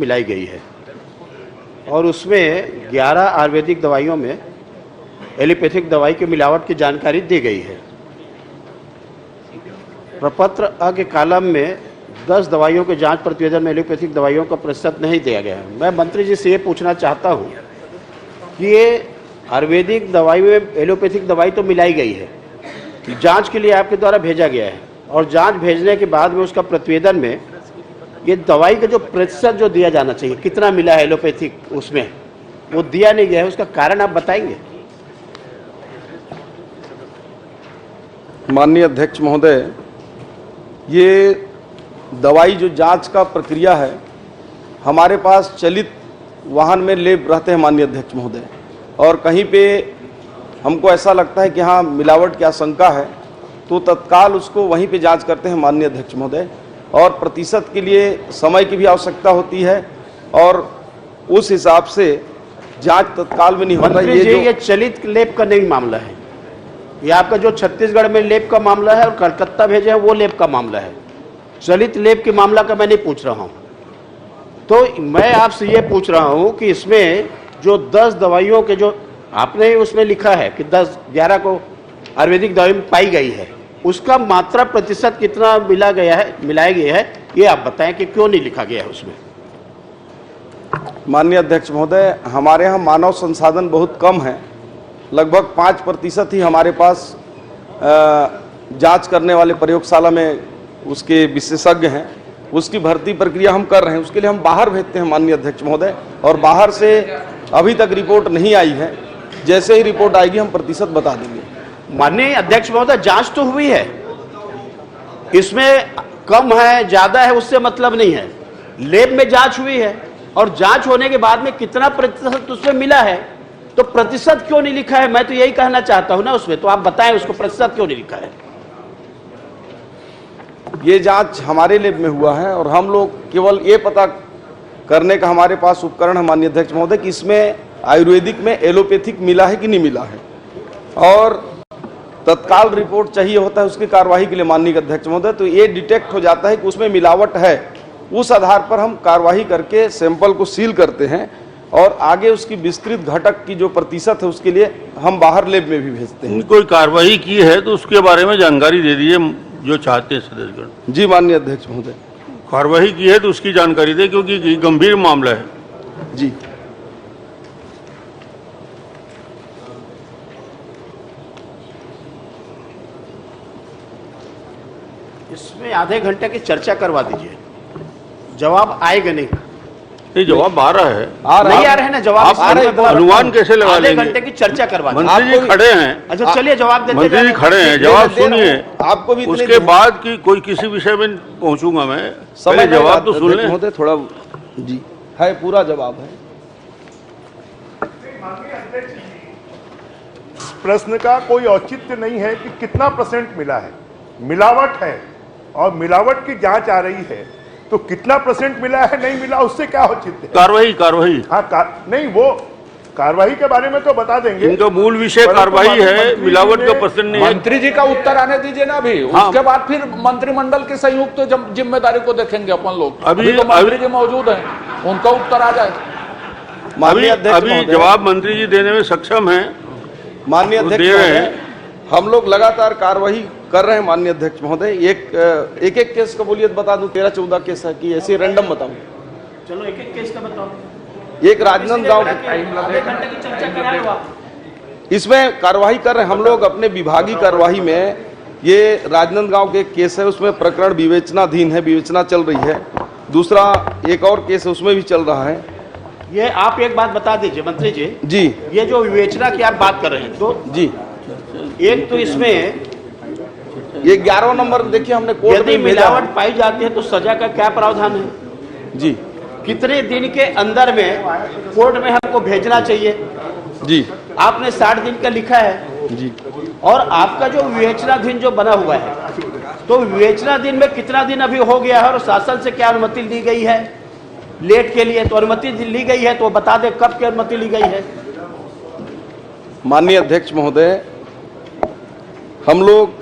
मिलाई गई है और उसमें 11 आयुर्वेदिक दवाइयों में एलोपैथिक दवाई की मिलावट की जानकारी दी गई है। प्रपत्र अ के कॉलम में 10 दवाइयों के जांच प्रतिवेदन में एलोपैथिक दवाइयों का प्रतिशत नहीं दिया गया है। मैं मंत्री जी से ये पूछना चाहता हूँ कि ये आयुर्वेदिक दवाई में एलोपैथिक दवाई तो मिलाई गई है, जांच के लिए आपके द्वारा भेजा गया है और जांच भेजने के बाद में उसका प्रतिवेदन में ये दवाई का जो प्रतिशत जो दिया जाना चाहिए कितना मिला है एलोपैथिक, उसमें वो दिया नहीं गया है। उसका कारण आप बताएंगे? माननीय अध्यक्ष महोदय, ये दवाई जो जांच का प्रक्रिया है, हमारे पास चलित वाहन में लेब रहते हैं माननीय अध्यक्ष महोदय, और कहीं पे हमको ऐसा लगता है कि हाँ मिलावट की आशंका है तो तत्काल उसको वहीं पे जांच करते हैं माननीय अध्यक्ष महोदय। और प्रतिशत के लिए समय की भी आवश्यकता होती है और उस हिसाब से जांच तत्काल में नहीं होता। ये चलित लेब का नहीं मामला है, ये आपका जो छत्तीसगढ़ में लेब का मामला है और कलकत्ता भेजे है वो लेब का मामला है। चलित लेब के मामला का मैं नहीं पूछ रहा हूँ। तो मैं आपसे ये पूछ रहा हूँ कि इसमें जो 10 दवाइयों के जो आपने उसमें लिखा है कि 11 को आयुर्वेदिक दवाई में पाई गई है, उसका मात्रा प्रतिशत कितना मिलाया गया है, ये आप बताएं कि क्यों नहीं लिखा गया है उसमें। माननीय अध्यक्ष महोदय, हमारे यहाँ मानव संसाधन बहुत कम है, लगभग 5% ही हमारे पास जांच करने वाले प्रयोगशाला में उसके विशेषज्ञ हैं। उसकी भर्ती प्रक्रिया हम कर रहे हैं, उसके लिए हम बाहर भेजते हैं माननीय अध्यक्ष महोदय, और बाहर से अभी तक रिपोर्ट नहीं आई है। जैसे ही रिपोर्ट आएगी हम प्रतिशत बता देंगे। माननीय अध्यक्ष महोदय, जांच तो हुई है, इसमें कम है ज्यादा है उससे मतलब नहीं है। लैब में जांच हुई है और जांच होने के बाद में कितना प्रतिशत उसमें मिला है, तो प्रतिशत क्यों नहीं लिखा है? मैं तो यही कहना चाहता हूं ना उसमें, तो आप बताएं उसको प्रतिशत क्यों नहीं लिखा है। ये जांच हमारे लैब में हुआ है और हम लोग केवल ये पता करने का हमारे पास उपकरण है माननीय अध्यक्ष महोदय कि इसमें आयुर्वेदिक में एलोपैथिक मिला है कि नहीं मिला है, और तत्काल रिपोर्ट चाहिए होता है उसकी कार्रवाई के लिए माननीय अध्यक्ष महोदय। तो ये डिटेक्ट हो जाता है कि उसमें मिलावट है, उस आधार पर हम कार्रवाई करके सैंपल को सील करते हैं और आगे उसकी विस्तृत घटक की जो प्रतिशत है उसके लिए हम बाहर लैब में भी भेजते हैं। कोई कार्रवाई की है तो उसके बारे में जानकारी दे दीजिए जो चाहते हैं सदस्यगण। जी माननीय अध्यक्ष महोदय, कार्रवाई की है तो उसकी जानकारी दे, क्योंकि गंभीर मामला है। जी इसमें आधे घंटे की चर्चा करवा दीजिए, जवाब आएगा नहीं। ये जवाब आ रहा है, नहीं आ रहे हैं ना जवाब, अनुमान कैसे लगा लेंगे? आधे घंटे की चर्चा करवा दीजिए। मंत्री जी खड़े हैं। अच्छा चलिए जवाब देते मंत्री जी खड़े हैं, जवाब सुनिए। आपको भी उसके बाद की कोई किसी विषय में पहुंचूंगा मैं, पहले जवाब तो सुन लें। थोड़ा जी है, पूरा जवाब है। प्रश्न का कोई औचित्य नहीं है कि कितना % मिला है। मिलावट है और मिलावट की जांच आ रही है, तो कितना % मिला है नहीं मिला उससे क्या औचित्य है? कार्रवाई हाँ नहीं, वो कार्रवाई के बारे में तो बता देंगे। इनका मूल विषय कार्रवाई है, मिलावट का % नहीं है। मंत्री जी का उत्तर आने दीजिए ना अभी। हाँ। उसके बाद फिर मंत्रिमंडल की संयुक्त जिम्मेदारी को देखेंगे अपन लोग। अभी तो मंत्री जी मौजूद हैं, उनका उत्तर आ जाए। अभी जवाब मंत्री जी देने में सक्षम है माननीय अध्यक्ष महोदय। हम लोग लगातार कार्रवाई कर रहे हैं माननीय अध्यक्ष महोदय। एक केस का बोलिए बता दूं, 13-14 केस है कि ऐसे रैंडम बताऊं? चलो एक केस का बताओ। एक राजनांदगांव, इसमें कार्रवाई कर रहे हैं हम लोग अपने विभागीय कार्रवाई में। ये राजनांदगांव के केस है, उसमें प्रकरण विवेचनाधीन है, विवेचना चल रही है। दूसरा एक और केस है, उसमें भी चल रहा है। ये आप एक बात बता दीजिए मंत्री जी। जी, ये जो विवेचना की आप बात कर रहे हैं, तो जी एक तो इसमें ये 11वां नंबर देखिए हमने कोर्ट यदि मिलावट पाई जाती है तो सजा का क्या प्रावधान है? जी, कितने दिन के अंदर में कोर्ट में हमको भेजना चाहिए? जी आपने 60 दिन का लिखा है जी। और आपका जो विवेचनाधीन जो बना हुआ है, तो विवेचनाधीन में कितना दिन अभी हो गया है और शासन से क्या अनुमति दी गई है लेट के लिए? तो अनुमति ली गई है तो बता दे कब की अनुमति ली गई है। माननीय अध्यक्ष महोदय, हम लोग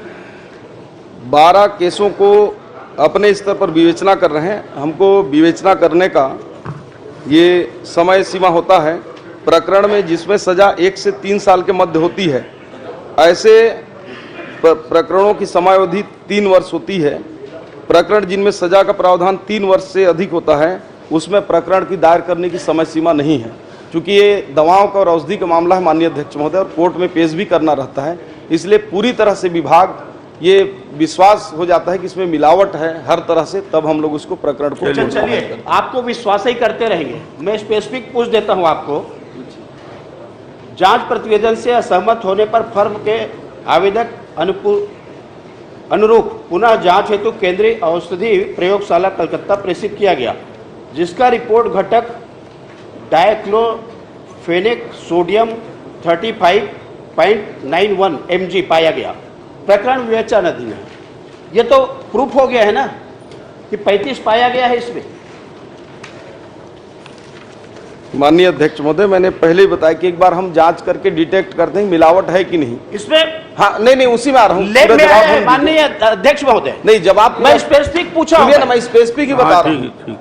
12 केसों को अपने स्तर पर विवेचना कर रहे हैं। हमको विवेचना करने का ये समय सीमा होता है प्रकरण में जिसमें सजा 1 से 3 साल के मध्य होती है, ऐसे प्रकरणों की समयावधि 3 वर्ष होती है। प्रकरण जिनमें सजा का प्रावधान 3 वर्ष से अधिक होता है उसमें प्रकरण की दायर करने की समय सीमा नहीं है। चूंकि ये दवाओं का और औषधि का मामला है माननीय अध्यक्ष महोदय, और कोर्ट में पेश भी करना रहता है, इसलिए पूरी तरह से विभाग ये विश्वास हो जाता है कि इसमें मिलावट है हर तरह से, तब हम लोग उसको प्रकरण को चलिए आपको विश्वास ही करते रहेंगे। मैं स्पेसिफिक पूछ देता हूं आपको, जांच प्रतिवेदन से असहमत होने पर फर्म के आवेदक अनुरूप पुनः जांच हेतु केंद्रीय औषधि प्रयोगशाला कलकत्ता प्रेषित किया गया, जिसका रिपोर्ट घटक डाइक्लोफेनेक सोडियम 35.91 mg पाया गया। प्रकरण विवेचनाधीन है। ये तो प्रूफ हो गया है ना कि 35 पाया गया है इसमें। माननीय अध्यक्ष महोदय, मैंने पहले ही बताया कि एक बार हम जांच करके डिटेक्ट करते हैं मिलावट है कि नहीं इसमें। हाँ नहीं उसी में आ रहा हूँ। लेब में आया है माननीय अध्यक्ष महोदय। नहीं जवाब मैं स्पेसिफिक पूछा ना, मैं स्पेसिफिक ही बता रहा हूँ।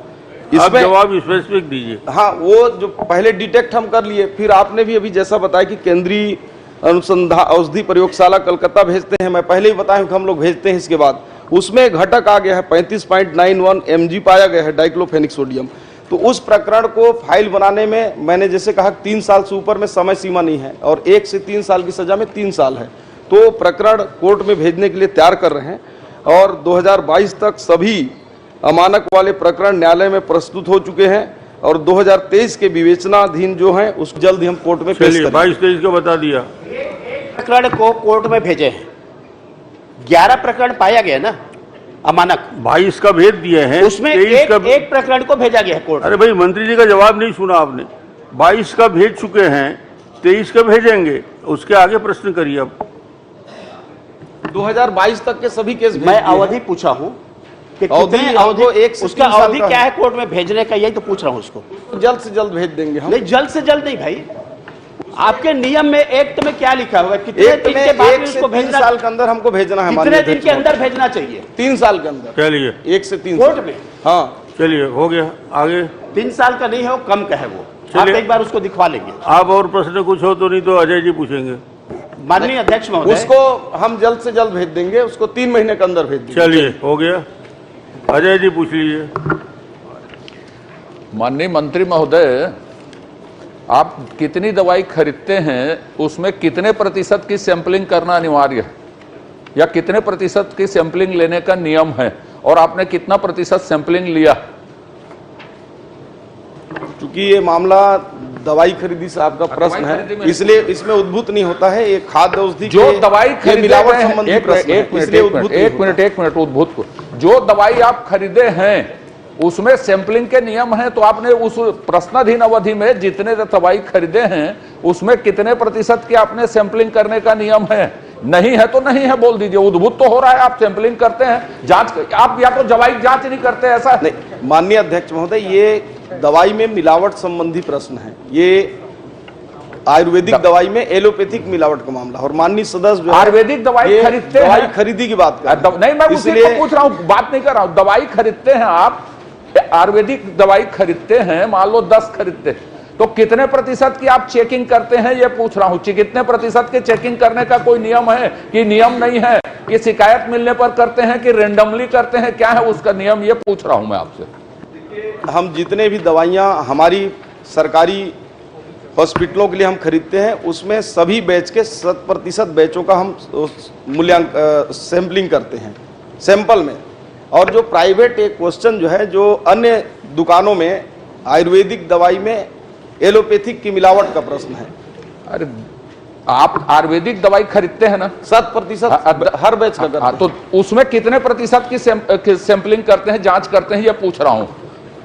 इसमें जवाब स्पेसिफिक दीजिए। हाँ, वो जो पहले डिटेक्ट हम कर लिए, फिर आपने भी अभी जैसा बताया कि केंद्रीय अनुसंधान औषधि प्रयोगशाला कलकत्ता भेजते हैं, मैं पहले ही बताया कि हम लोग भेजते हैं। इसके बाद उसमें घटक आ गया है 35.91 mg पाया गया है डाइक्लोफेनिक सोडियम। तो उस प्रकरण को फाइल बनाने में मैंने जैसे कहा 3 साल से ऊपर में समय सीमा नहीं है और 1 से 3 साल की सजा में 3 साल है। तो प्रकरण कोर्ट में भेजने के लिए तैयार कर रहे हैं और 2022 तक सभी अमानक वाले प्रकरण न्यायालय में प्रस्तुत हो चुके हैं और 2023 के विवेचनाधीन जो हैं उस जल्द ही हम कोर्ट में पेश करेंगे। 22-23 को बता दिया। प्रकरण को कोर्ट में भेजे हैं, 11 प्रकरण पाया गया ना अमानक, 22 का भेज दिए हैं, उसमें एक प्रकरण को भेजा गया है कोर्ट। अरे भाई मंत्री जी का जवाब नहीं सुना आपने। 22 का भेज चुके हैं, 23 का भेजेंगे, उसके आगे प्रश्न करिए। अब 2022 तक के सभी केस मैं अवधि पूछा हूं कि कितने अवधि, उसका अवधि क्या है कोर्ट में भेजने का, यही तो पूछ रहा हूं उसको। जल्द से जल्द भेज देंगे हम। नहीं जल्द से जल्द नहीं भाई, आपके नियम में एक्ट में क्या लिखा हुआ है, कितने दिन के बाद उसको भेजना, 3 साल के अंदर हमको भेजना है, कितने दिन के अंदर भेजना चाहिए? 3 साल के अंदर। चलिए 1 से 3 कोर्ट में। हाँ चलिए हो गया। आगे 3 साल का नहीं है, वो कम का है। वो आप एक बार उसको दिखवा लेंगे। आप और प्रश्न कुछ हो तो, नहीं तो अजय जी पूछेंगे। माननीय अध्यक्ष महोदय, उसको हम जल्द से जल्द भेज देंगे, उसको 3 महीने के अंदर भेज देंगे। चलिए हो गया। अजय जी पूछ लीजिए। माननीय मंत्री महोदय, आप कितनी दवाई खरीदते हैं उसमें कितने प्रतिशत की सैंपलिंग करना अनिवार्य है या कितने प्रतिशत की सैंपलिंग लेने का नियम है और आपने कितना प्रतिशत सैंपलिंग लिया? क्योंकि ये मामला दवाई खरीदी से आपका प्रश्न है, इसलिए इसमें उद्भूत नहीं होता है। एक खाद्य औषधि जो दवाई खरीदे संबंधी एक मिनट उद्भूत, जो दवाई आप खरीदे हैं उसमें सैंपलिंग के नियम हैं, तो आपने उस प्रश्नाधीन अवधि में जितने दवाई खरीदे हैं उसमें कितने प्रतिशत की आपने सैंपलिंग करने का नियम है? नहीं है तो नहीं है बोल दीजिए। उद्भूत तो हो रहा है, आप सैंपलिंग करते हैं, जांच, आप या तो दवाई जांच नहीं करते, ऐसा नहीं। माननीय अध्यक्ष महोदय, ये दवाई में मिलावट संबंधी प्रश्न है। ये आयुर्वेदिक दवाई में एलोपैथिक मिलावट का मामला, और माननीय सदस्य आयुर्वेदिक दवाई खरीदते हैं, दवाई खरीदी की बात कर नहीं, मैं उसी को पूछ रहा हूं, बात नहीं कर रहा हूं। दवाई खरीदते हैं आप, आयुर्वेदिक दवाई खरीदते हैं, मान लो 10 खरीदते हैं, तो कितने प्रतिशत की आप चेकिंग करते हैं ये पूछ रहा हूं। कितने प्रतिशत की चेकिंग करने का कोई नियम है कि नियम नहीं है, कि शिकायत मिलने पर करते हैं कि रेंडमली करते हैं, क्या है उसका नियम, ये पूछ रहा हूं मैं आपसे। हम जितने भी दवाइयां हमारी सरकारी हॉस्पिटलों के लिए हम खरीदते हैं उसमें सभी बैच के 100% बैचों का हम सैंपलिंग करते हैं सैंपल में। और जो प्राइवेट एक क्वेश्चन जो है, जो अन्य दुकानों में आयुर्वेदिक दवाई में एलोपैथिक की मिलावट का प्रश्न है। अरे आप आयुर्वेदिक दवाई खरीदते हैं ना, 100% हर बैच का करते हैं। तो उसमें कितने प्रतिशत की सैंपलिंग करते हैं, जांच करते हैं, ये पूछ रहा हूं।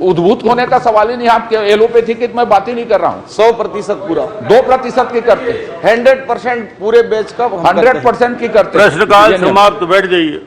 उद्भूत होने का सवाल ही नहीं, आप एलोपैथी की मैं बात ही नहीं कर रहा हूं। 100% पूरा, 2% की करते हैं, 100% पूरे बैच का 100% की करते हैं। प्रश्नकाल समाप्त, बैठ जाइए।